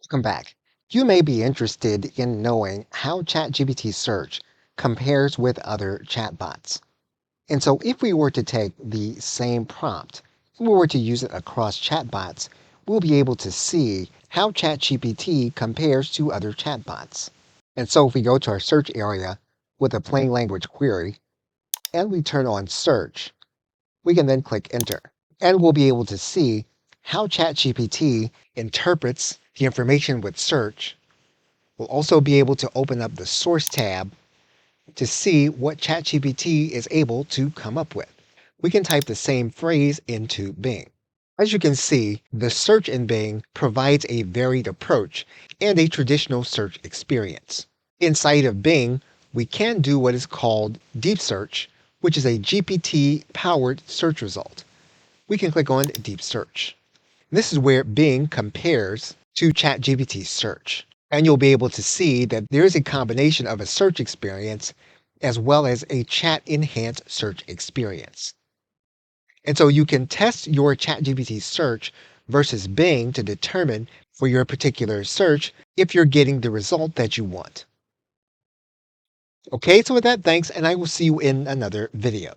Welcome back. You may be interested in knowing how ChatGPT search compares with other chatbots. And so if we were to take the same prompt, and we were to use it across chatbots, we'll be able to see how ChatGPT compares to other chatbots. And so if we go to our search area with a plain language query and we turn on search, we can then click enter. And we'll be able to see how ChatGPT interprets the information with search. We'll also be able to open up the source tab to see what ChatGPT is able to come up with. We can type the same phrase into Bing. As you can see, the search in Bing provides a varied approach and a traditional search experience. Inside of Bing, we can do what is called deep search, which is a GPT-powered search result. We can click on deep search. This is where Bing compares to ChatGPT search. And you'll be able to see that there is a combination of a search experience as well as a chat enhanced search experience. And so you can test your ChatGPT search versus Bing to determine for your particular search if you're getting the result that you want. Okay, so with that, thanks, and I will see you in another video.